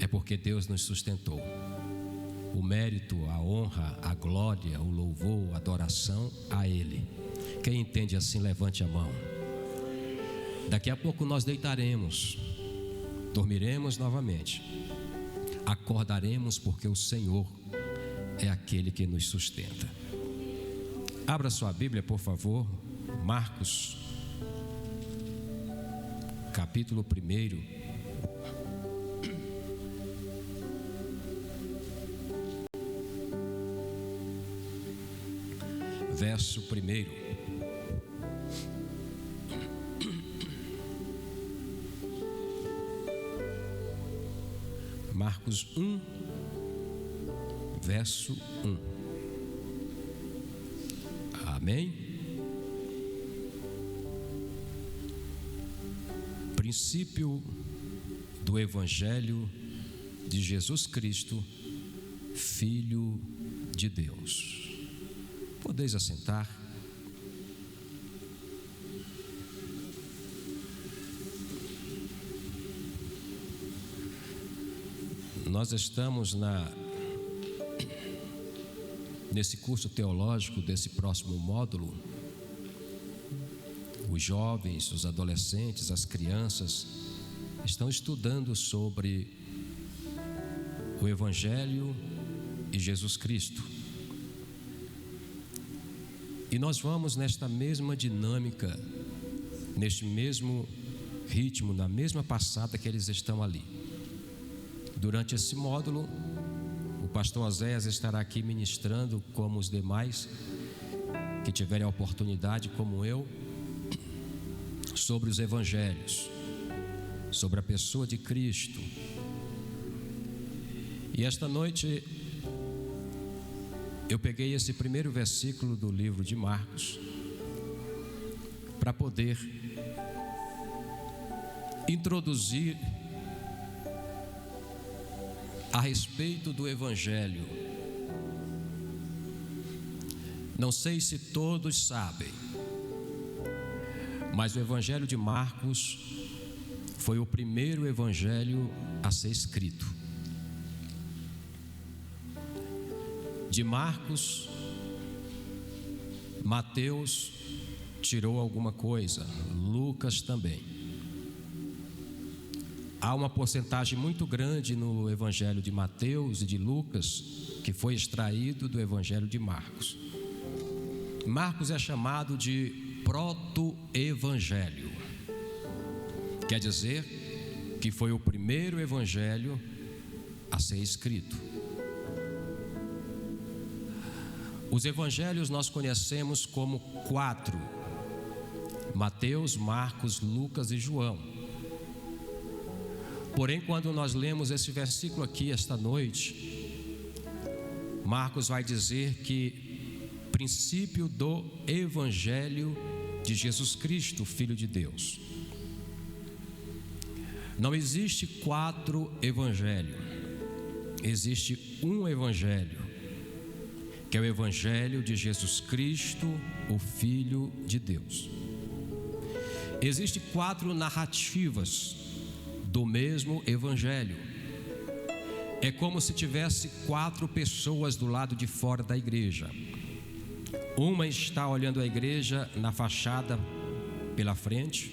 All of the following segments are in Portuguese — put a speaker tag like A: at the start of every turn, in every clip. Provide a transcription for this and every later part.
A: é porque Deus nos sustentou. O mérito, a honra, a glória, o louvor, a adoração a Ele. Quem entende assim, levante a mão. Daqui a pouco nós deitaremos, dormiremos novamente, acordaremos porque o Senhor é aquele que nos sustenta. Abra sua Bíblia, por favor, Marcos, capítulo 1. Verso 1. Marcos 1, verso 1. Amém? Princípio do Evangelho de Jesus Cristo, Filho de Deus. Podeis assentar. Nós estamos nesse curso teológico desse próximo módulo. Os jovens, os adolescentes, as crianças estão estudando sobre o Evangelho e Jesus Cristo. E nós vamos nesta mesma dinâmica, neste mesmo ritmo, na mesma passada que eles estão ali. Durante esse módulo, o pastor Oséias estará aqui ministrando, como os demais que tiverem a oportunidade, como eu, sobre os evangelhos, sobre a pessoa de Cristo. E esta noite eu peguei esse primeiro versículo do livro de Marcos para poder introduzir a respeito do Evangelho. Não sei se todos sabem, mas o Evangelho de Marcos foi o primeiro evangelho a ser escrito. De Marcos, Mateus tirou alguma coisa, Lucas também. Há uma porcentagem muito grande no Evangelho de Mateus e de Lucas que foi extraído do Evangelho de Marcos. Marcos é chamado de proto-evangelho. Quer dizer que foi o primeiro evangelho a ser escrito. Os evangelhos nós conhecemos como 4: Mateus, Marcos, Lucas e João. Porém, quando nós lemos esse versículo aqui esta noite, Marcos vai dizer que princípio do Evangelho de Jesus Cristo, Filho de Deus. Não existe 4 evangelhos, existe um evangelho, que é o Evangelho de Jesus Cristo, o Filho de Deus. Existem 4 narrativas do mesmo evangelho. É como se tivesse 4 pessoas do lado de fora da igreja. Uma está olhando a igreja na fachada pela frente,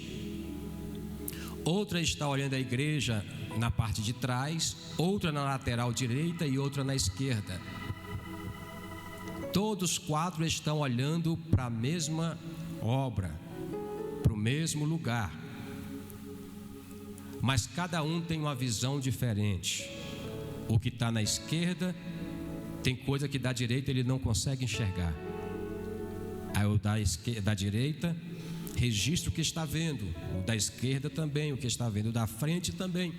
A: outra está olhando a igreja na parte de trás, outra na lateral direita e outra na esquerda. Todos 4 estão olhando para a mesma obra, para o mesmo lugar, mas cada um tem uma visão diferente. O que está na esquerda tem coisa que da direita ele não consegue enxergar. Aí o da direita registra o que está vendo, o da esquerda também, o que está vendo, o da frente também,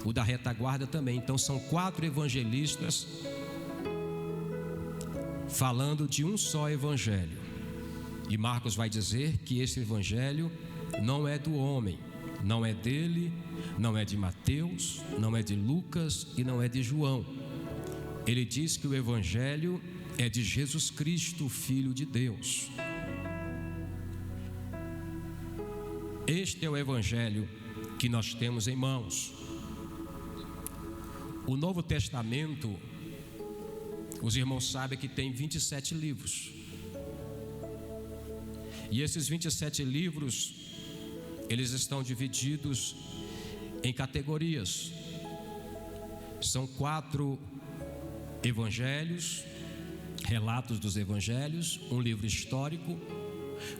A: o da retaguarda também. Então são 4 evangelistas falando de um só evangelho. E Marcos vai dizer que esse evangelho não é do homem, não é dele, não é de Mateus, não é de Lucas e não é de João. Ele diz que o evangelho é de Jesus Cristo, Filho de Deus. Este é o evangelho que nós temos em mãos. O Novo Testamento, os irmãos sabem que tem 27 livros. E esses 27 livros, eles estão divididos em categorias. São 4 evangelhos, relatos dos evangelhos, um livro histórico,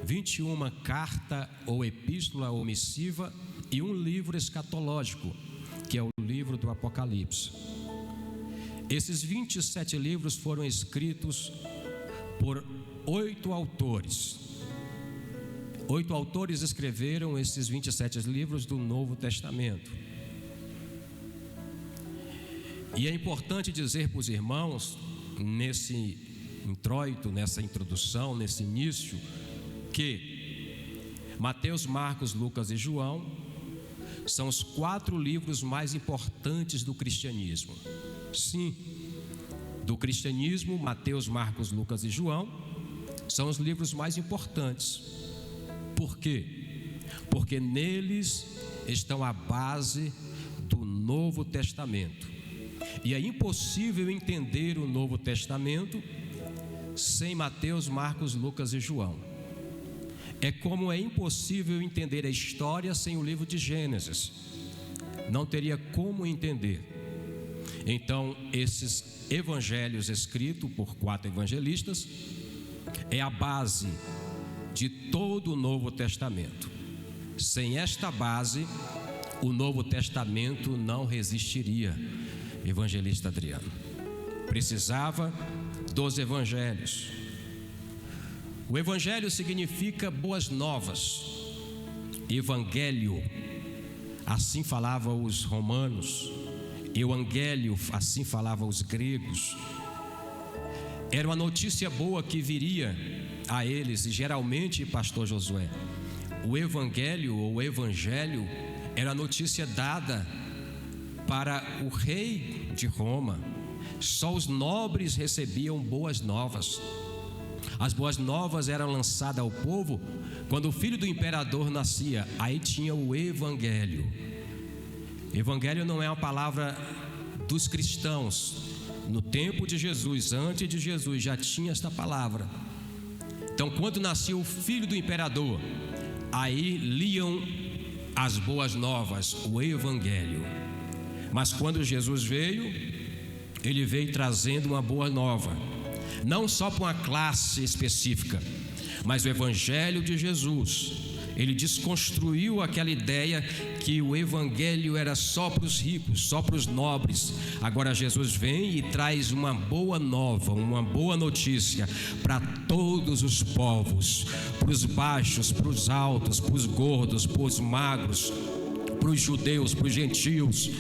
A: 21 carta ou epístola ou missiva e um livro escatológico, que é o livro do Apocalipse. Esses 27 livros foram escritos por 8 autores. 8 autores escreveram esses 27 livros do Novo Testamento. E é importante dizer para os irmãos, nesse introito, nessa introdução, nesse início, que Mateus, Marcos, Lucas e João são os 4 livros mais importantes do cristianismo. Sim, do cristianismo, Mateus, Marcos, Lucas e João são os livros mais importantes. Por quê? Porque neles estão a base do Novo Testamento. E é impossível entender o Novo Testamento sem Mateus, Marcos, Lucas e João. É como é impossível entender a história sem o livro de Gênesis. Não teria como entender. Então, esses evangelhos escritos por 4 evangelistas é a base de todo o Novo Testamento. Sem esta base, o Novo Testamento não resistiria. Evangelista Adriano precisava dos evangelhos. O evangelho significa boas novas. Evangelho, assim falavam os romanos. Evangélio, assim falavam os gregos. Era uma notícia boa que viria a eles. E geralmente, pastor Josué, o evangelho ou evangelho era a notícia dada para o rei de Roma. Só os nobres recebiam boas novas. As boas novas eram lançadas ao povo quando o filho do imperador nascia. Aí tinha o evangelho. Evangelho não é uma palavra dos cristãos. No tempo de Jesus, antes de Jesus, já tinha esta palavra. Então, quando nascia o filho do imperador, aí liam as boas novas, o evangelho. Mas quando Jesus veio, ele veio trazendo uma boa nova, não só para uma classe específica, mas o evangelho de Jesus. Ele desconstruiu aquela ideia que o evangelho era só para os ricos, só para os nobres. Agora Jesus vem e traz uma boa nova, uma boa notícia para todos os povos, para os baixos, para os altos, para os gordos, para os magros, para os judeus, para os gentios,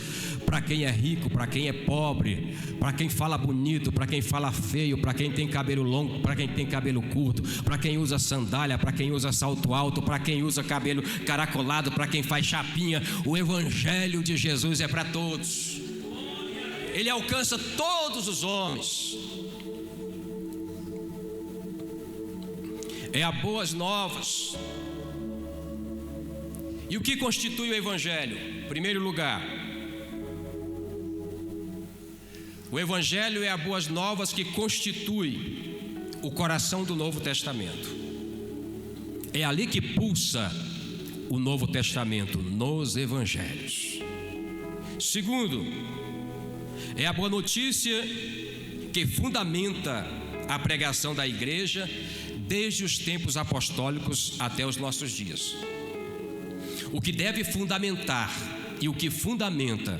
A: para quem é rico, para quem é pobre, para quem fala bonito, para quem fala feio, para quem tem cabelo longo, para quem tem cabelo curto, para quem usa sandália, para quem usa salto alto, para quem usa cabelo caracolado, para quem faz chapinha. O evangelho de Jesus é para todos. Ele alcança todos os homens. É a boas novas. E o que constitui o evangelho? Em primeiro lugar, o evangelho é a boas novas que constitui o coração do Novo Testamento. É ali que pulsa o Novo Testamento, nos evangelhos. Segundo, é a boa notícia que fundamenta a pregação da igreja desde os tempos apostólicos até os nossos dias. O que deve fundamentar e o que fundamenta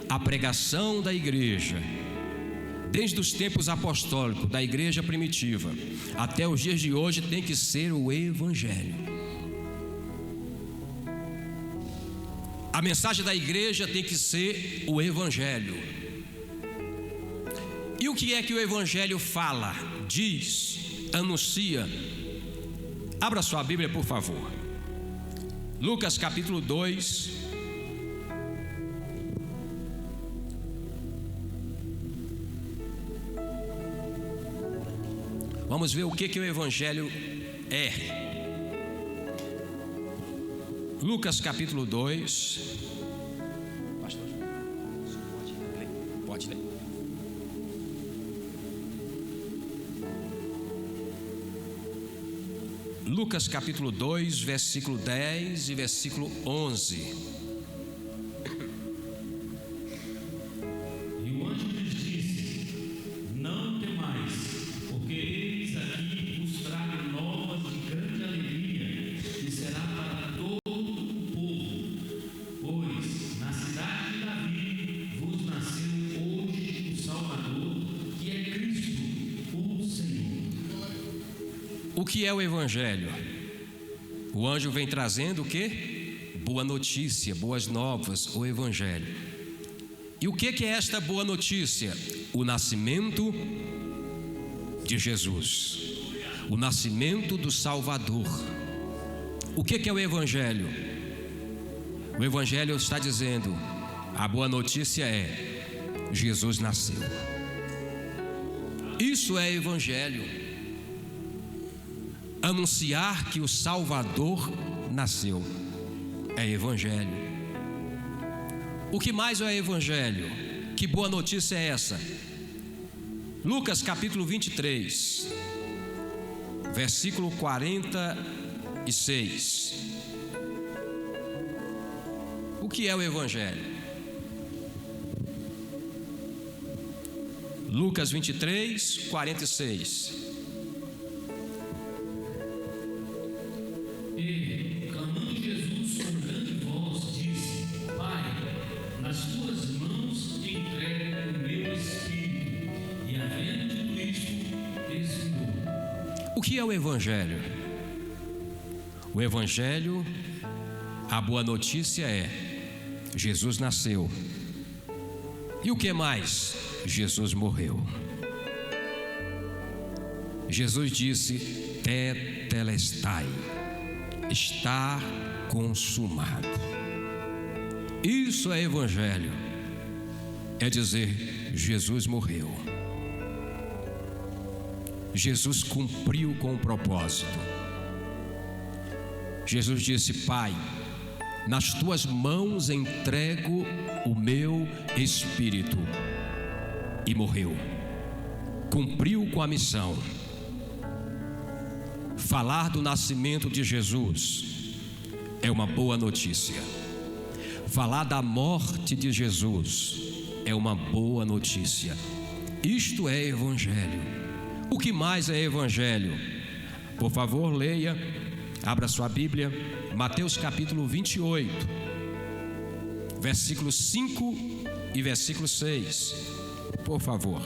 A: a pregação da igreja desde os tempos apostólicos, da igreja primitiva até os dias de hoje, tem que ser o evangelho. A mensagem da igreja tem que ser o evangelho. E o que é que o evangelho fala, diz, anuncia? Abra sua Bíblia, por favor. Lucas capítulo 2. Vamos ver o que o evangelho é. Lucas capítulo 2. Pastor, Pode ler. Lucas capítulo 2, versículo 10 e versículo 11.
B: E o anjo lhes disse: não temais, porque eis aqui vos trago novas de grande alegria, que será para todo o povo. Pois na cidade de Davi vos nasceu hoje o Salvador, que é Cristo, o Senhor.
A: O que é o Evangelho? O anjo vem trazendo o quê? Boa notícia, boas novas, o Evangelho. E o que é esta boa notícia? O nascimento de Jesus, o nascimento do Salvador. O que é o Evangelho? O Evangelho está dizendo, a boa notícia é, Jesus nasceu. Isso é Evangelho. Anunciar que o Salvador nasceu é Evangelho. O que mais é Evangelho? Que boa notícia é essa? Lucas capítulo 23, versículo 46. O que é o Evangelho? Lucas 23, 46.
B: E, clamando Jesus com grande voz, disse: Pai, nas tuas mãos entrego o meu espírito. E havendo dito isto, expirou.
A: O que é o Evangelho? O Evangelho, a boa notícia é: Jesus nasceu. E o que mais? Jesus morreu. Jesus disse: Tetelestai. Está consumado. Isso é Evangelho. É dizer, Jesus morreu. Jesus cumpriu com o propósito. Jesus disse: Pai, nas tuas mãos entrego o meu espírito. E morreu. Cumpriu com a missão. Falar do nascimento de Jesus é uma boa notícia. Falar da morte de Jesus é uma boa notícia. Isto é Evangelho. O que mais é Evangelho? Por favor, leia, abra sua Bíblia, Mateus capítulo 28, versículo 5 e versículo 6. Por favor.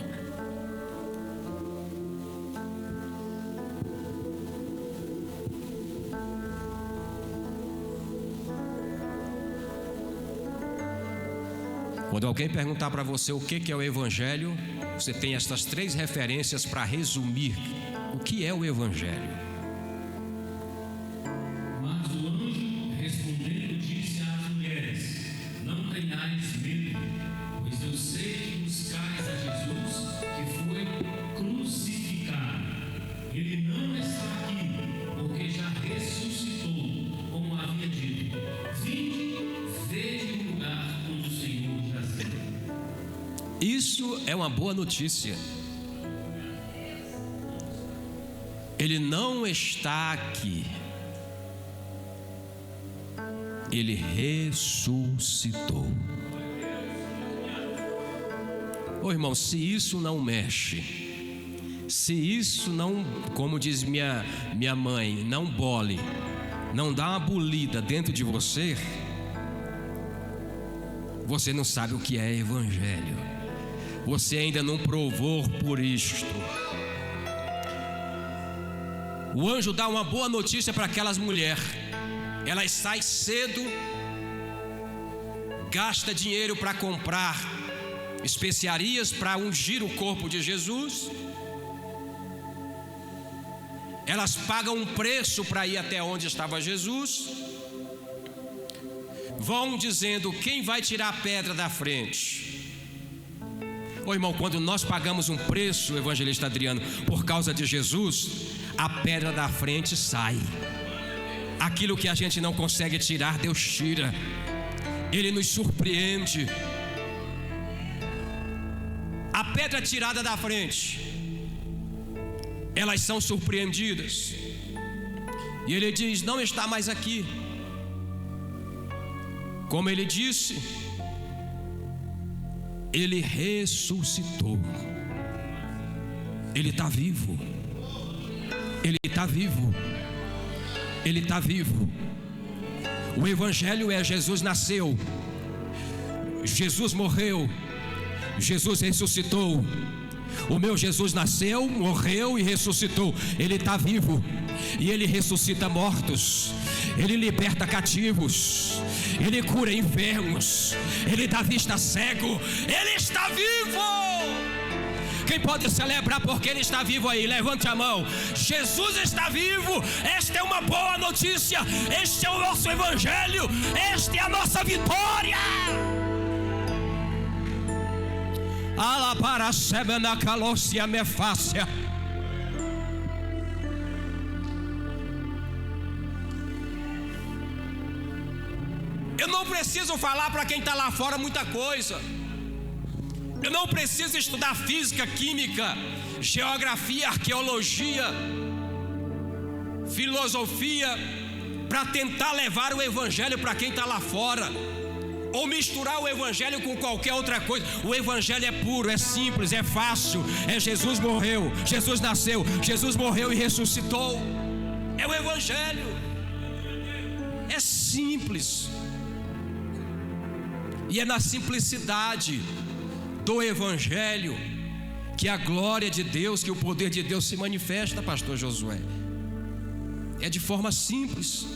A: Quando alguém perguntar para você o que é o Evangelho, você tem estas 3 referências para resumir o que é o Evangelho.
B: Mas o anjo, respondendo, disse às mulheres: não tenhais medo, pois eu sei que buscais a Jesus, que foi crucificado. Ele não está aqui, porque já ressuscitou, como havia dito. Vinde, vede o lugar onde o Senhor jazeu.
A: Isso é uma boa notícia. Ele não está aqui. Ele ressuscitou. Ô irmão, se isso não mexe, se isso não, como diz minha mãe, não bole, não dá uma bolida dentro de você, você não sabe o que é Evangelho. Você ainda não provou por isto. O anjo dá uma boa notícia para aquelas mulheres. Elas saem cedo, gasta dinheiro para comprar especiarias para ungir o corpo de Jesus. Elas pagam um preço para ir até onde estava Jesus. Vão dizendo: quem vai tirar a pedra da frente? Ô irmão, quando nós pagamos um preço, evangelista Adriano, por causa de Jesus, a pedra da frente sai. Aquilo que a gente não consegue tirar, Deus tira. Ele nos surpreende. a pedra tirada da frente, elas são surpreendidas. E ele diz: não está mais aqui. Como ele disse, ele ressuscitou. Ele está vivo. Ele está vivo. Ele está vivo. O Evangelho é: Jesus nasceu, Jesus morreu, Jesus ressuscitou. O meu Jesus nasceu, morreu e ressuscitou. Ele está vivo. E Ele ressuscita mortos, Ele liberta cativos, Ele cura enfermos, Ele dá vista a cego. Ele está vivo. Quem pode celebrar porque Ele está vivo aí? Levante a mão. Jesus está vivo. Esta é uma boa notícia. Este é o nosso Evangelho. Esta é a nossa vitória. Alabaracebana calócia mefácia. Eu não preciso falar para quem está lá fora muita coisa. Eu não preciso estudar física, química, geografia, arqueologia, filosofia para tentar levar o Evangelho para quem está lá fora, ou misturar o Evangelho com qualquer outra coisa. O Evangelho é puro, é simples, é fácil. É: Jesus morreu, Jesus nasceu, Jesus morreu e ressuscitou. É o Evangelho. É simples. E é na simplicidade do Evangelho que a glória de Deus, que o poder de Deus se manifesta, pastor Josué. É de forma simples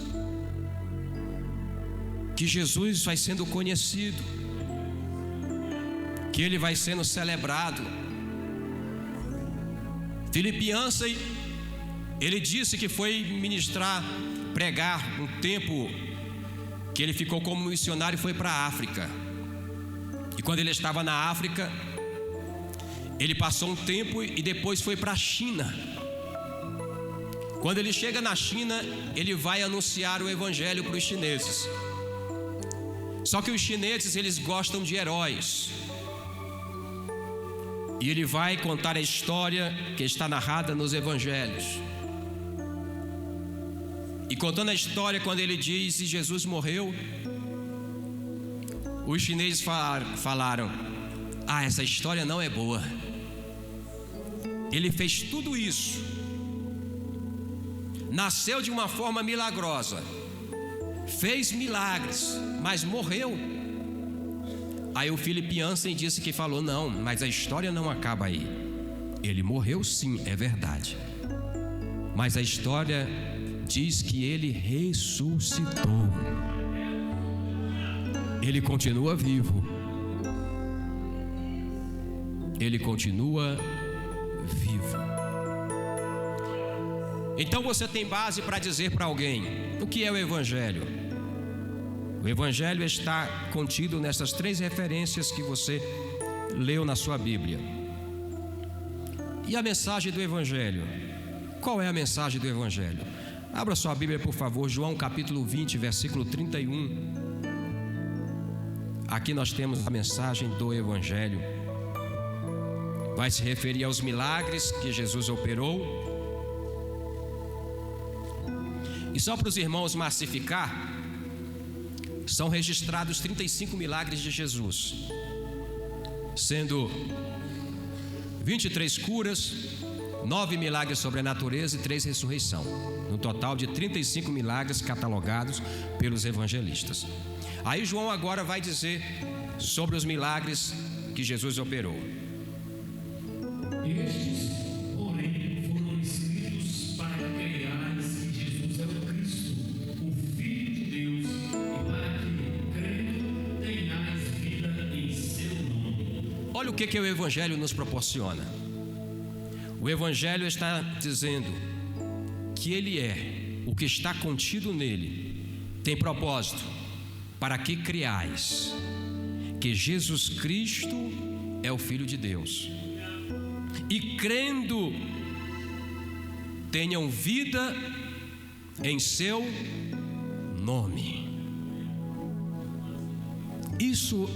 A: que Jesus vai sendo conhecido, que Ele vai sendo celebrado. Philip Yancey, ele disse que foi pregar um tempo que ele ficou como missionário e foi para a África. E quando ele estava na África, ele passou um tempo e depois foi para a China. Quando ele chega na China, ele vai anunciar o Evangelho para os chineses. Só que os chineses, eles gostam de heróis. E ele vai contar a história que está narrada nos Evangelhos. E contando a história, quando ele diz: e Jesus morreu, os chineses falaram: ah, essa história não é boa. Ele fez tudo isso, nasceu de uma forma milagrosa, fez milagres, mas morreu. Aí o Philip Yancey disse que falou: não, mas a história não acaba aí. Ele morreu sim, é verdade, mas a história diz que ele ressuscitou. Ele continua vivo. Ele continua vivo. Então você tem base para dizer para alguém o que é o Evangelho. O Evangelho está contido nessas 3 referências que você leu na sua Bíblia. E a mensagem do Evangelho? Qual é a mensagem do Evangelho? Abra sua Bíblia, por favor, João capítulo 20, versículo 31. Aqui nós temos a mensagem do Evangelho. Vai se referir aos milagres que Jesus operou. E só para os irmãos massificar, são registrados 35 milagres de Jesus, sendo 23 curas, 9 milagres sobre a natureza e 3 ressurreição. No total de 35 milagres catalogados pelos evangelistas. Aí João agora vai dizer sobre os milagres que Jesus operou.
B: Estes, porém, foram escritos para que creiais que Jesus é o Cristo, o Filho de Deus, e para que, crendo, tenhais vida em seu nome.
A: Olha o que o Evangelho nos proporciona. O Evangelho está dizendo que Ele é o que está contido nele, tem propósito para que criais que Jesus Cristo é o Filho de Deus, e crendo tenham vida em seu nome. Isso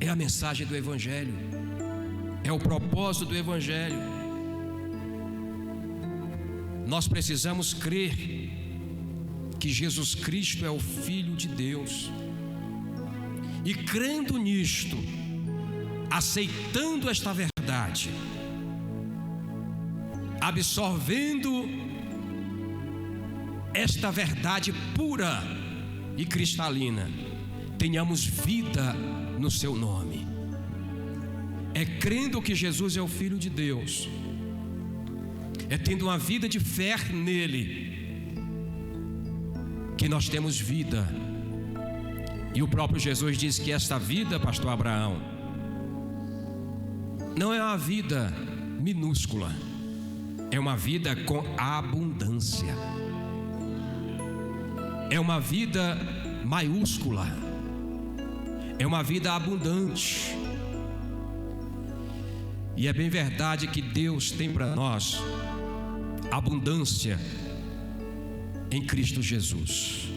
A: é a mensagem do Evangelho. É o propósito do Evangelho. Nós precisamos crer que Jesus Cristo é o Filho de Deus. E crendo nisto, aceitando esta verdade, absorvendo esta verdade pura e cristalina, tenhamos vida no seu nome. É crendo que Jesus é o Filho de Deus, é tendo uma vida de fé nele, que nós temos vida. E o próprio Jesus disse que esta vida, pastor Abraão, não é uma vida minúscula, é uma vida com abundância, é uma vida maiúscula, é uma vida abundante. E é bem verdade que Deus tem para nós abundância em Cristo Jesus.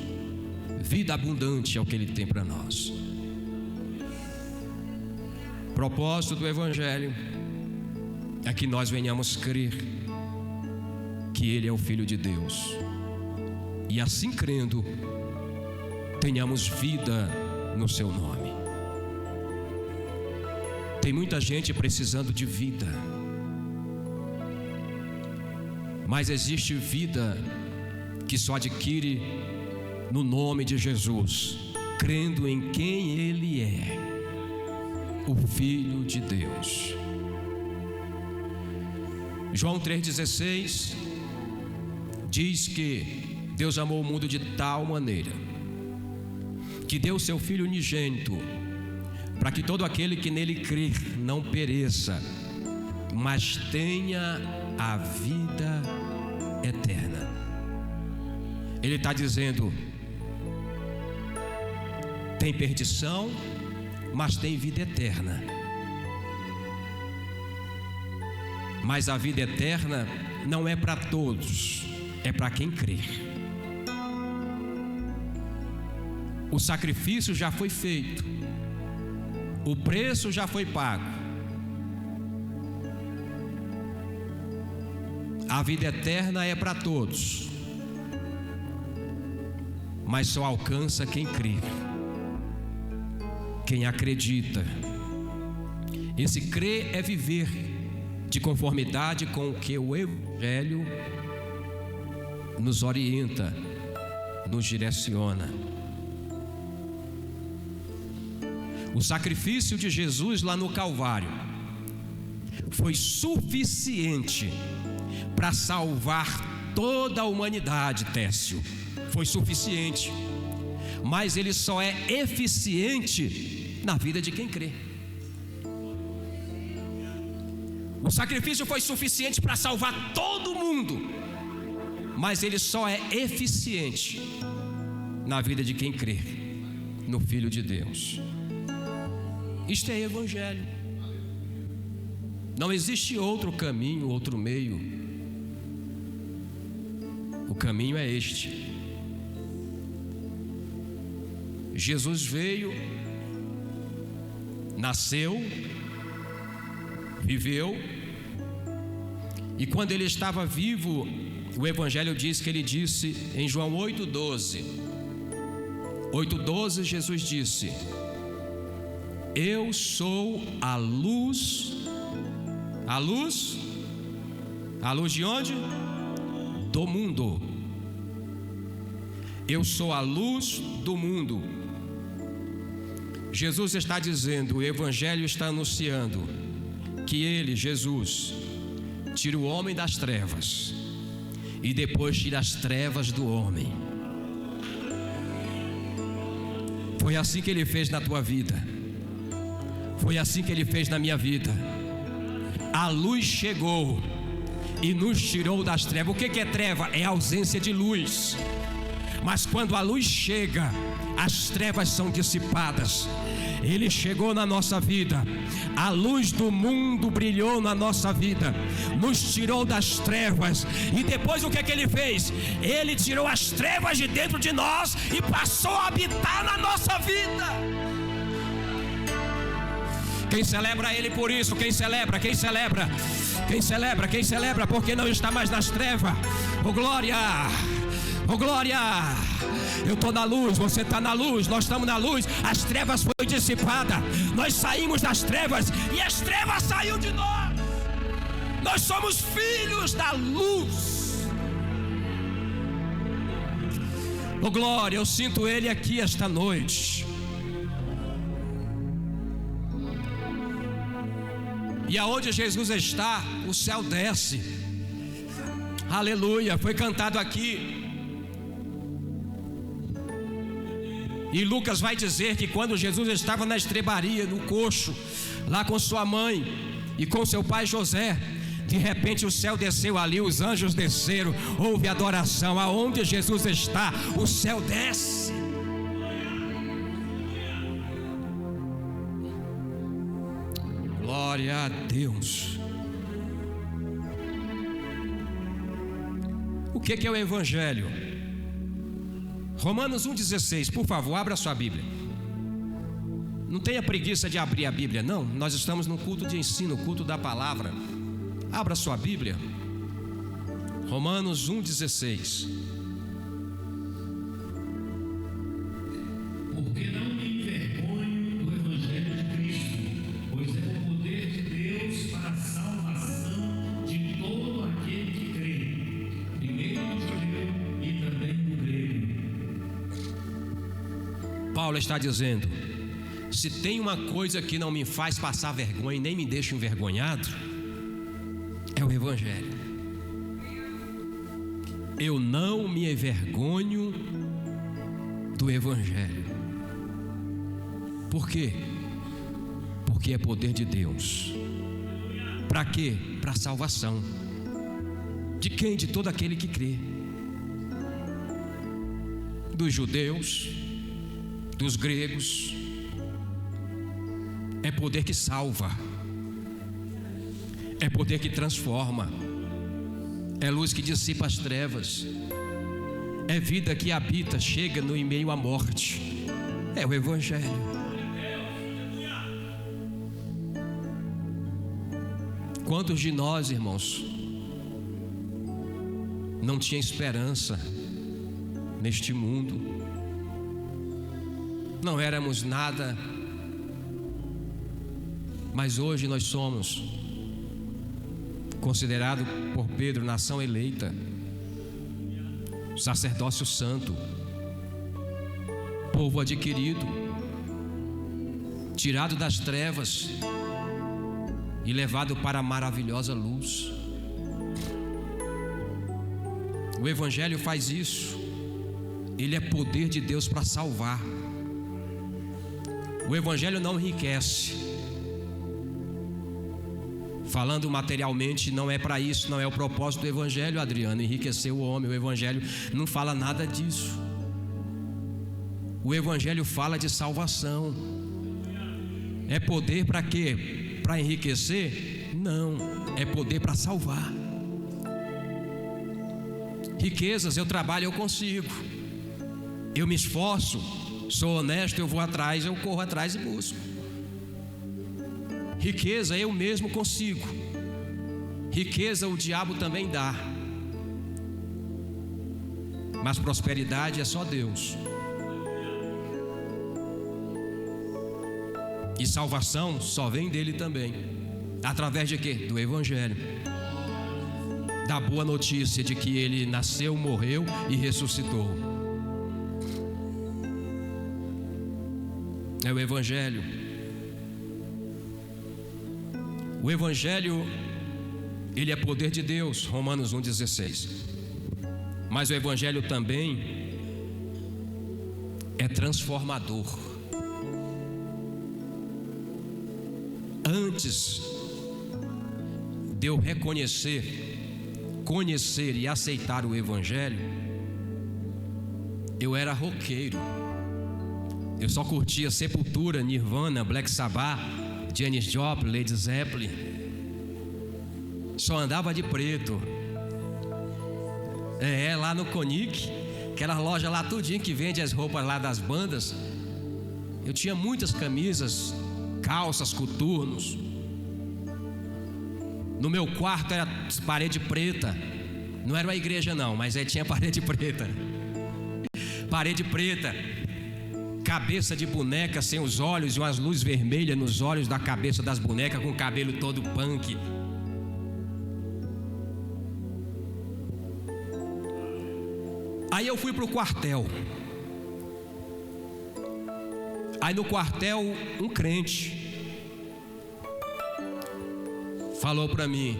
A: Vida abundante é o que Ele tem para nós. Propósito do Evangelho é que nós venhamos crer que Ele é o Filho de Deus, e assim crendo, tenhamos vida no seu nome. Tem muita gente precisando de vida, mas existe vida que só adquire no nome de Jesus, crendo em quem Ele é, o Filho de Deus. João 3,16 diz que Deus amou o mundo de tal maneira que deu o seu Filho unigênito, para que todo aquele que nele crer não pereça, mas tenha a vida eterna. Ele está dizendo: tem perdição, mas tem vida eterna. Mas a vida eterna não é para todos, é para quem crer. O sacrifício já foi feito, o preço já foi pago. A vida eterna é para todos, mas só alcança quem crê, quem acredita. Esse crer é viver de conformidade com o que o Evangelho nos orienta, nos direciona. O sacrifício de Jesus lá no Calvário foi suficiente para salvar toda a humanidade, Técio. Foi suficiente, mas ele só é eficiente na vida de quem crê. O sacrifício foi suficiente para salvar todo mundo, mas ele só é eficiente na vida de quem crê no Filho de Deus. Isto é Evangelho. Não existe outro caminho, outro meio. O caminho é este. Jesus veio, nasceu, viveu, e quando ele estava vivo, o Evangelho diz que ele disse em João 8,12, Jesus disse: eu sou a luz. A luz de onde? Do mundo. Eu sou a luz do mundo. Jesus está dizendo, o Evangelho está anunciando que Ele, Jesus, tira o homem das trevas e depois tira as trevas do homem. Foi assim que Ele fez na tua vida. Foi assim que Ele fez na minha vida. A luz chegou e nos tirou das trevas. O que é treva? É a ausência de luz. Mas quando a luz chega, as trevas são dissipadas. Ele chegou na nossa vida, a luz do mundo brilhou na nossa vida, nos tirou das trevas. E depois o que Ele fez? Ele tirou as trevas de dentro de nós e passou a habitar na nossa vida. Quem celebra Ele por isso? Quem celebra? Quem celebra? Quem celebra? Quem celebra? Porque não está mais nas trevas. Oh glória! Oh glória! Eu estou na luz, você está na luz, nós estamos na luz. As trevas foram dissipadas. Nós saímos das trevas e as trevas saíram de nós. Nós somos filhos da luz. Oh glória, eu sinto Ele aqui esta noite. E aonde Jesus está, o céu desce. Aleluia, foi cantado aqui. E Lucas vai dizer que quando Jesus estava na estrebaria, no coxo, lá com sua mãe e com seu pai José, de repente o céu desceu ali, os anjos desceram, houve adoração. Aonde Jesus está, o céu desce. Glória a Deus. O que é o Evangelho? Romanos 1,16, por favor, abra sua Bíblia. Não tenha preguiça de abrir a Bíblia, não. Nós estamos no culto de ensino, culto da palavra. Abra sua Bíblia. Romanos 1,16.
B: Porque não me envergonho do Evangelho de Cristo, pois é o poder de Deus para a salvação de todo aquele que crê, primeiro no judeu e também no grego.
A: Paulo está dizendo: se tem uma coisa que não me faz passar vergonha e nem me deixa envergonhado, é o Evangelho. Eu não me envergonho do Evangelho. Por quê? Porque é poder de Deus. Para quê? Para a salvação. De quem? De todo aquele que crê. Dos judeus, dos gregos. É poder que salva. É poder que transforma. É luz que dissipa as trevas. É vida que habita, chega no meio à morte. É o Evangelho. Quantos de nós, irmãos, não tinha esperança neste mundo? Não éramos nada, mas hoje nós somos considerado por Pedro nação eleita, sacerdócio santo, povo adquirido, tirado das trevas e levado para a maravilhosa luz. O Evangelho faz isso. Ele é poder de Deus para salvar. O Evangelho não enriquece. Falando materialmente, não é para isso, não é o propósito do Evangelho, Adriano, enriquecer o homem. O Evangelho não fala nada disso. O Evangelho fala de salvação. É poder para quê? Para enriquecer? Não, é poder para salvar. Riquezas, eu trabalho, eu consigo. Eu me esforço, sou honesto, eu vou atrás, eu corro atrás e busco. Riqueza eu mesmo consigo. Riqueza o diabo também dá. Mas prosperidade é só Deus. E salvação só vem dele também. Através de quê? Do Evangelho. Da boa notícia de que ele nasceu, morreu e ressuscitou. É o Evangelho. O Evangelho, ele é poder de Deus, Romanos 1,16. Mas o Evangelho também é transformador. Antes de eu conhecer e aceitar o Evangelho, eu era roqueiro. Eu só curtia Sepultura, Nirvana, Black Sabbath, Janis Joplin, Led Zeppelin. Só andava de preto. Lá no Conic, aquela loja lá tudinho que vende as roupas lá das bandas. Eu tinha muitas camisas calças, coturnos. No meu quarto era parede preta. Não era uma igreja não, mas aí tinha parede preta. Parede preta, cabeça de boneca sem os olhos e umas luzes vermelhas nos olhos da cabeça das bonecas, com o cabelo todo punk. Aí eu fui pro quartel. Aí no quartel um crente falou para mim: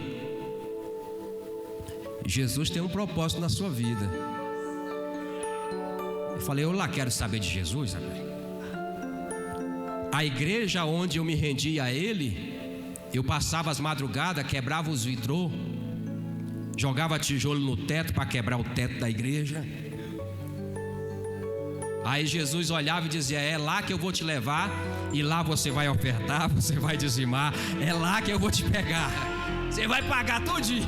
A: Jesus tem um propósito na sua vida. Eu falei: eu lá quero saber de Jesus, rapaz. A igreja onde eu me rendia a ele, eu passava as madrugadas, quebrava os vidros, jogava tijolo no teto para quebrar o teto da igreja. Aí Jesus olhava e dizia: é lá que eu vou te levar, e lá você vai ofertar, você vai dizimar, é lá que eu vou te pegar, você vai pagar tudinho.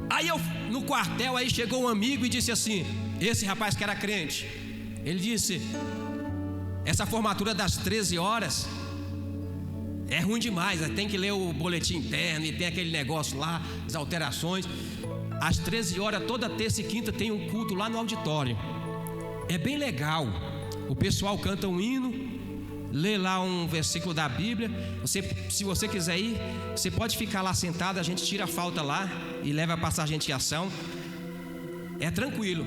A: Aí eu, no quartel, aí chegou um amigo e disse assim, esse rapaz que era crente, ele disse: essa formatura das 13 horas é ruim demais, tem que ler o boletim interno e tem aquele negócio lá, as alterações. Às 13 horas, toda terça e quinta tem um culto lá no auditório. É bem legal. O pessoal canta um hino, lê lá um versículo da Bíblia. Se você quiser ir, você pode ficar lá sentado, a gente tira a falta lá e leva para a sargentiação. É tranquilo.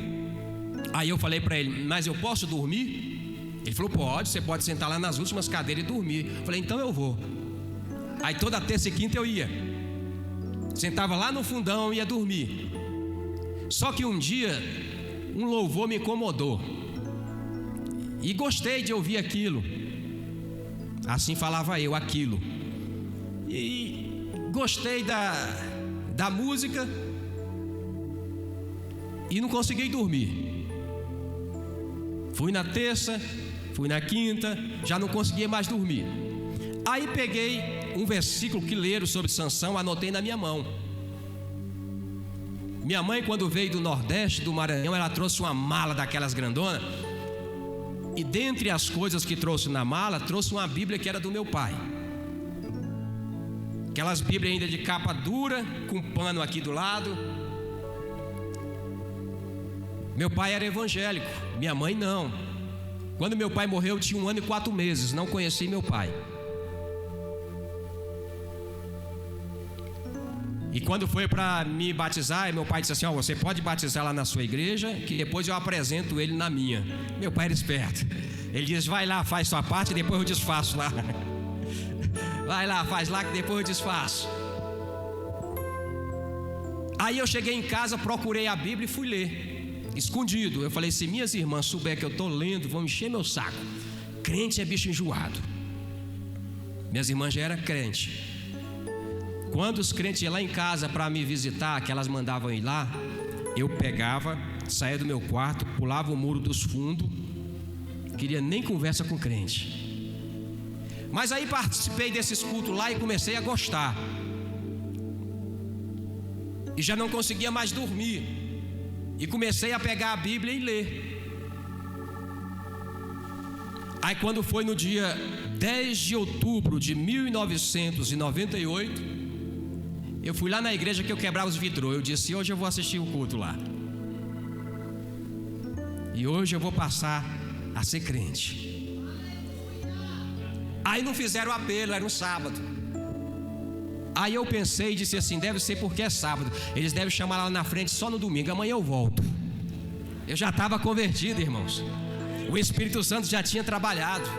A: Aí eu falei para ele: mas eu posso dormir? Ele falou: pode, você pode sentar lá nas últimas cadeiras e dormir. Eu falei: então eu vou. Aí toda terça e quinta eu ia, sentava lá no fundão e ia dormir. Só que um dia um louvor me incomodou e gostei de ouvir aquilo. Assim falava eu, aquilo. E gostei da música e não consegui dormir. Fui na terça, fui na quinta, já não conseguia mais dormir. Aí peguei um versículo que leram sobre Sansão, anotei na minha mão. Minha mãe, quando veio do Nordeste, do Maranhão, ela trouxe uma mala daquelas grandonas. E dentre as coisas que trouxe na mala, trouxe uma Bíblia que era do meu pai. Aquelas Bíblias ainda de capa dura, com pano aqui do lado. Meu pai era evangélico, minha mãe não. Quando meu pai morreu, eu tinha 1 ano e 4 meses, não conheci meu pai. E quando foi para me batizar, meu pai disse assim: ó, você pode batizar lá na sua igreja, que depois eu apresento ele na minha. Meu pai era esperto. Ele disse: vai lá, faz sua parte, depois eu desfaço lá. Vai lá, faz lá que depois eu desfaço. Aí eu cheguei em casa, procurei a Bíblia e fui ler, escondido. Eu falei: se minhas irmãs souberem que eu estou lendo, vão encher meu saco. Crente é bicho enjoado. Minhas irmãs já eram crentes. Quando os crentes iam lá em casa para me visitar, que elas mandavam ir lá, eu pegava, saía do meu quarto, pulava o muro dos fundos, queria nem conversa com crente. Mas aí participei desses cultos lá e comecei a gostar. E já não conseguia mais dormir. E comecei a pegar a Bíblia e ler. Aí quando foi no dia 10 de outubro de 1998, eu fui lá na igreja que eu quebrava os vidros. Eu disse: hoje eu vou assistir o culto lá. E hoje eu vou passar a ser crente. Aí não fizeram apelo, era um sábado. Aí eu pensei e disse assim: deve ser porque é sábado, eles devem chamar lá na frente só no domingo, amanhã eu volto. Eu já estava convertido, irmãos. O Espírito Santo já tinha trabalhado.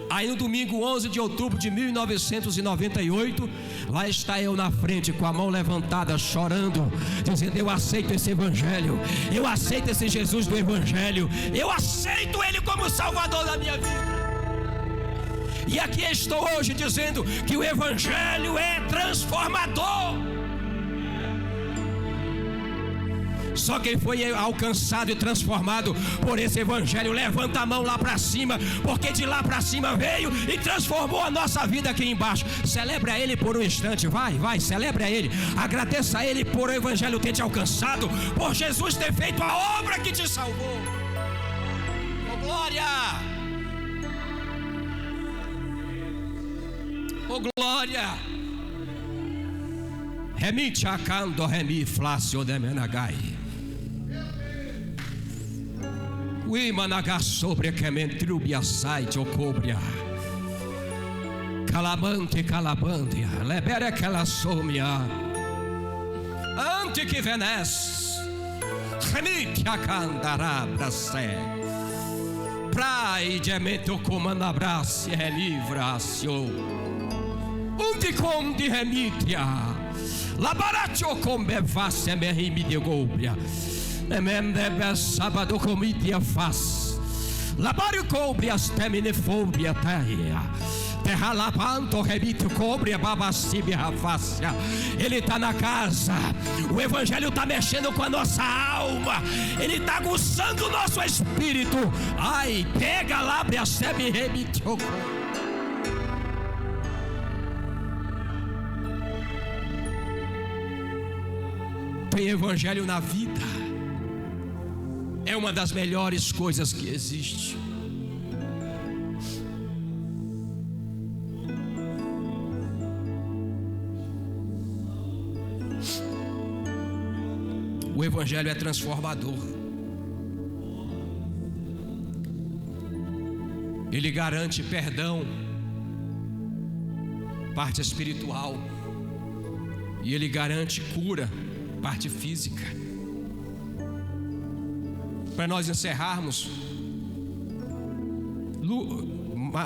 A: Aí no domingo 11 de outubro de 1998, lá está eu na frente com a mão levantada, chorando, dizendo: eu aceito esse evangelho, eu aceito esse Jesus do evangelho, eu aceito ele como salvador da minha vida. E aqui estou hoje dizendo que o evangelho é transformador. Só quem foi alcançado e transformado por esse evangelho, levanta a mão lá para cima, porque de lá para cima veio e transformou a nossa vida aqui embaixo. Celebre a ele por um instante, vai, celebre a ele, agradeça a ele por o evangelho ter te alcançado, por Jesus ter feito a obra que te salvou. Oh glória. Remi chacando, remi flácio de menagai. Ui managa sobre que mentrubia site o cobria. Calabante, calabandia, lebere que la somia. Ante que venes, remi chacandará brasé. Prai de mento comanda braço e livracio. Onde conde remitia. Labaratio come vasse me rimi de gobria. Membe sábado comitia faz. Labario cobrias temine fobia terra. Terra lapanto rebite cobre babacibia fácia. Ele está na casa. O evangelho está mexendo com a nossa alma. Ele está aguçando o nosso espírito. Ai, pega lá, abre a sebe rebite. Tem evangelho na vida. É uma das melhores coisas que existe. O evangelho é transformador. Ele garante perdão, parte espiritual, e ele garante cura, parte física. Para nós encerrarmos,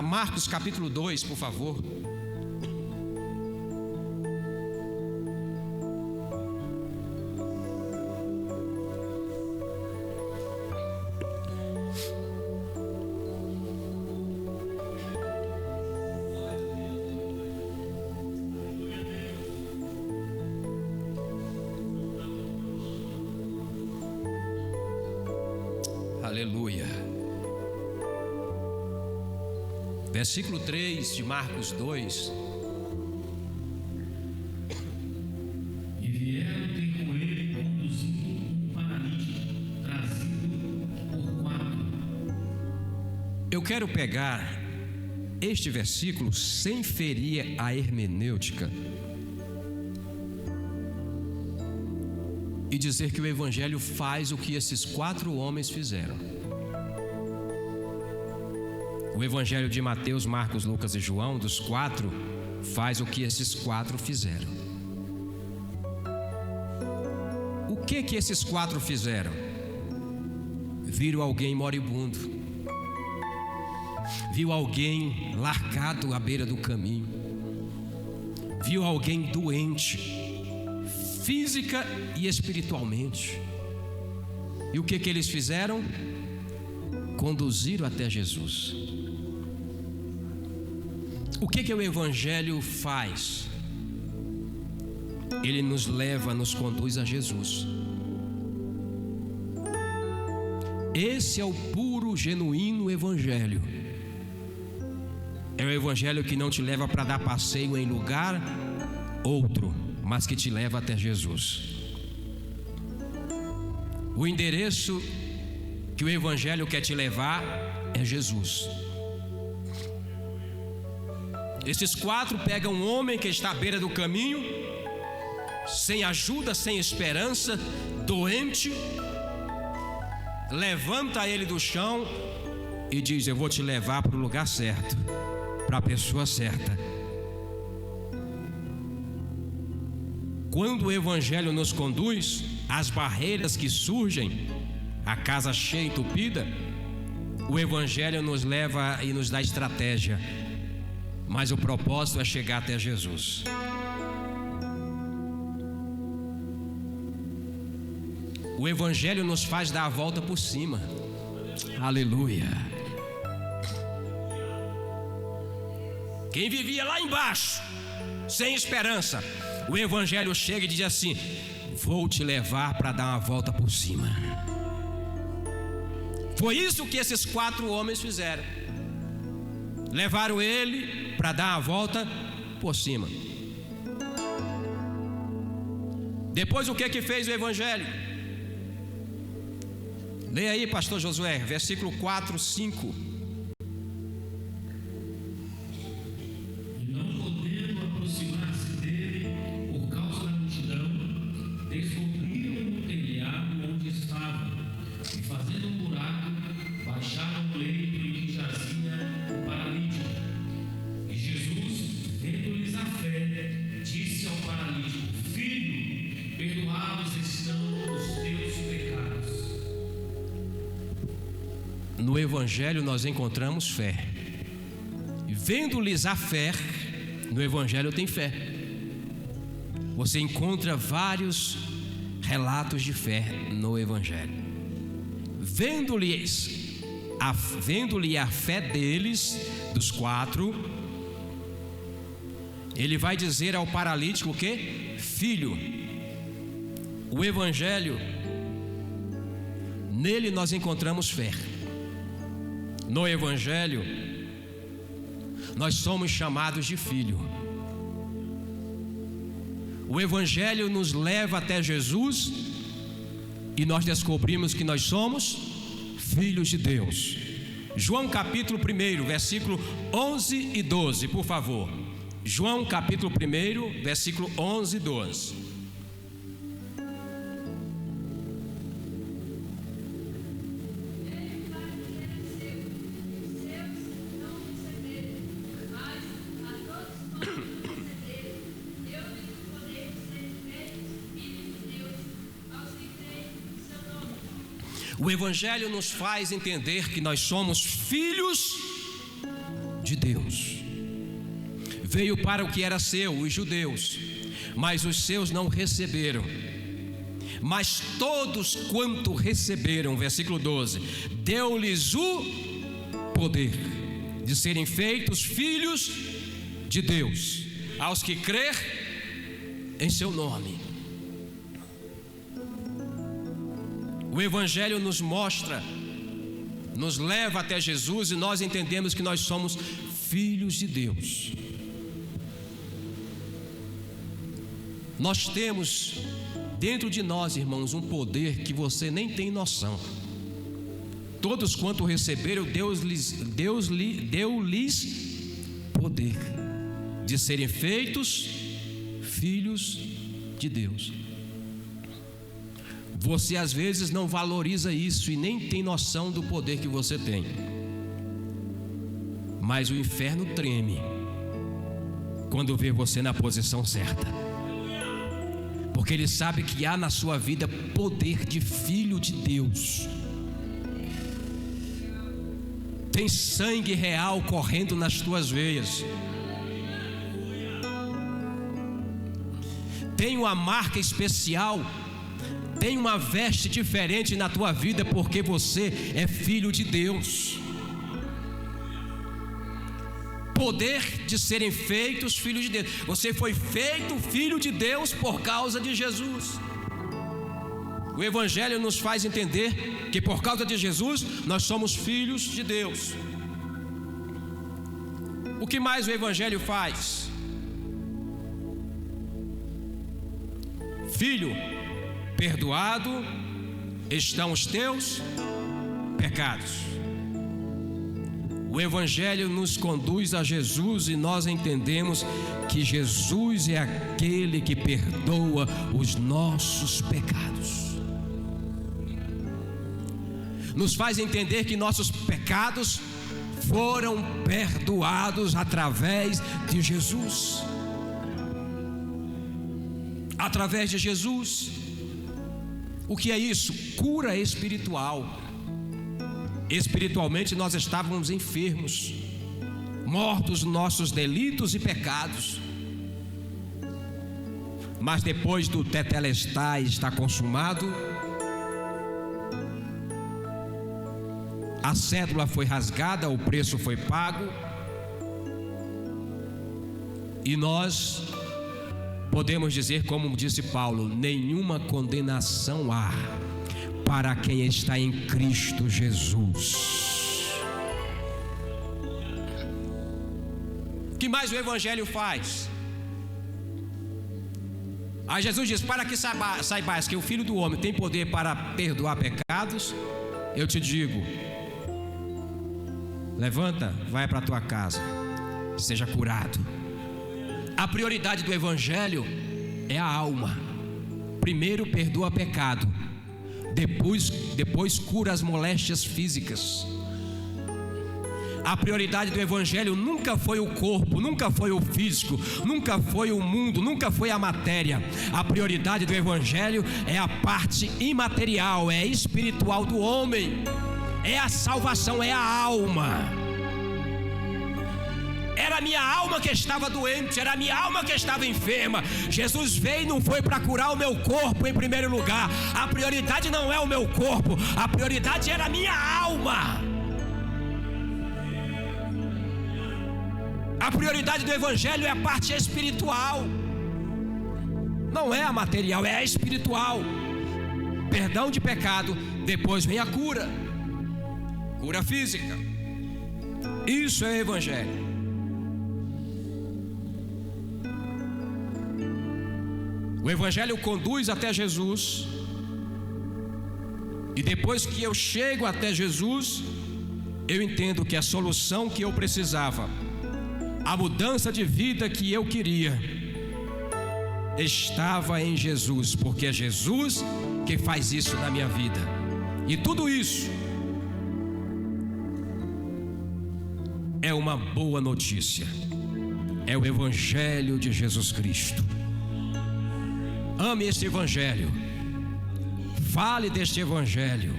A: Marcos capítulo 2, por favor. Aleluia. Versículo 3 de Marcos 2.
B: E vieram ter com ele conduzindo um paralítico trazido por 4.
A: Eu quero pegar este versículo sem ferir a hermenêutica e dizer que o evangelho faz o que esses 4 homens fizeram. O evangelho de Mateus, Marcos, Lucas e João, dos 4, faz o que esses 4 fizeram. O que esses 4 fizeram? Viram alguém moribundo, viu alguém largado à beira do caminho, viu alguém doente, física e espiritualmente. E o que eles fizeram? Conduziram até Jesus. O que o evangelho faz? Ele nos leva, nos conduz a Jesus. Esse é o puro, genuíno evangelho. É o evangelho que não te leva para dar passeio em lugar outro, mas que te leva até Jesus. O endereço que o evangelho quer te levar é Jesus. Esses 4 pegam um homem que está à beira do caminho, sem ajuda, sem esperança, doente, levanta ele do chão e diz: eu vou te levar para o lugar certo, para a pessoa certa. Quando o evangelho nos conduz, as barreiras que surgem, a casa cheia, entupida, o evangelho nos leva e nos dá estratégia, mas o propósito é chegar até Jesus. O evangelho nos faz dar a volta por cima. Aleluia. Quem vivia lá embaixo, sem esperança, o evangelho chega e diz assim: vou te levar para dar uma volta por cima. Foi isso que esses 4 homens fizeram. Levaram ele para dar a volta por cima. Depois o que fez o evangelho? Leia aí, pastor Josué, versículo 4, 5.
B: E não podendo
A: no Evangelho nós encontramos fé. E vendo-lhes a fé, no Evangelho tem fé. Você encontra vários relatos de fé no Evangelho. Vendo-lhe a fé deles, dos 4, ele vai dizer ao paralítico o quê? Filho. O Evangelho, nele nós encontramos fé. No Evangelho, nós somos chamados de filho. O Evangelho nos leva até Jesus e nós descobrimos que nós somos filhos de Deus. João capítulo 1, versículo 11 e 12, por favor. João capítulo 1, versículo 11 e 12. O Evangelho nos faz entender que nós somos filhos de Deus. Veio para o que era seu, os judeus, mas os seus não receberam. Mas todos quanto receberam, versículo 12, deu-lhes o poder de serem feitos filhos de Deus, aos que crer em seu nome. O Evangelho nos mostra, nos leva até Jesus e nós entendemos que nós somos filhos de Deus. Nós temos dentro de nós, irmãos, um poder que você nem tem noção. Todos quanto receberam, Deus deu-lhes poder de serem feitos filhos de Deus. Você às vezes não valoriza isso e nem tem noção do poder que você tem. Mas o inferno treme quando vê você na posição certa, porque ele sabe que há na sua vida poder de filho de Deus. Tem sangue real correndo nas tuas veias. Tem uma marca especial. Tem uma veste diferente na tua vida, porque você é filho de Deus. Poder de serem feitos filhos de Deus. Você foi feito filho de Deus por causa de Jesus. O Evangelho nos faz entender que por causa de Jesus nós somos filhos de Deus. O que mais o Evangelho faz? Filho, perdoado estão os teus pecados. O Evangelho nos conduz a Jesus e nós entendemos que Jesus é aquele que perdoa os nossos pecados. Nos faz entender que nossos pecados foram perdoados através de Jesus. Através de Jesus. O que é isso? Cura espiritual. Espiritualmente nós estávamos enfermos, mortos nos nossos delitos e pecados. Mas depois do tetelestai está consumado, a cédula foi rasgada, o preço foi pago, e nós podemos dizer, como disse Paulo, nenhuma condenação há para quem está em Cristo Jesus. O que mais o Evangelho faz? Aí Jesus diz: para que saibais que o Filho do Homem tem poder para perdoar pecados, eu te digo, levanta, vai para a tua casa, seja curado. A prioridade do Evangelho é a alma. Primeiro perdoa pecado, depois cura as moléstias físicas. A prioridade do Evangelho nunca foi o corpo, nunca foi o físico, nunca foi o mundo, nunca foi a matéria. A prioridade do Evangelho é a parte imaterial, é espiritual do homem. é a salvação, é a alma. Era a minha alma que estava doente, era a minha alma que estava enferma. Jesus veio e não foi para curar o meu corpo em primeiro lugar. A prioridade não é o meu corpo, a prioridade era a minha alma. A prioridade do Evangelho é a parte espiritual, não é a material, é a espiritual. Perdão de pecado, depois vem a cura, cura física. Isso é Evangelho. O Evangelho conduz até Jesus, e depois que eu chego até Jesus, eu entendo que a solução que eu precisava, a mudança de vida que eu queria, estava em Jesus, porque é Jesus que faz isso na minha vida. E tudo isso é uma boa notícia, é o Evangelho de Jesus Cristo. Ame este Evangelho, fale deste Evangelho,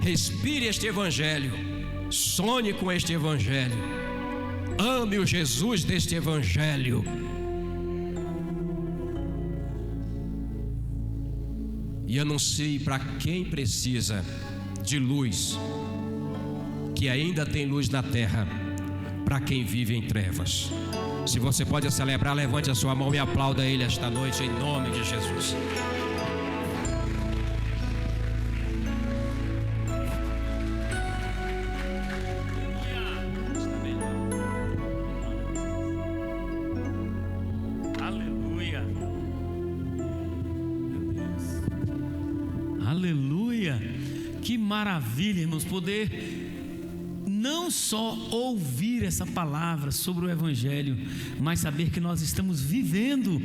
A: respire este Evangelho, sonhe com este Evangelho, ame o Jesus deste Evangelho. E anuncie para quem precisa de luz, que ainda tem luz na terra, para quem vive em trevas. Se você pode celebrar, levante a sua mão e aplauda Ele esta noite, em nome de Jesus.
B: Aleluia. Meu Deus. Aleluia. Que maravilha, irmãos, poder não só ouvir essa palavra sobre o Evangelho, mas saber que nós estamos vivendo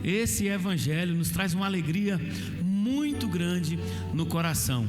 B: esse Evangelho nos traz uma alegria muito grande no coração.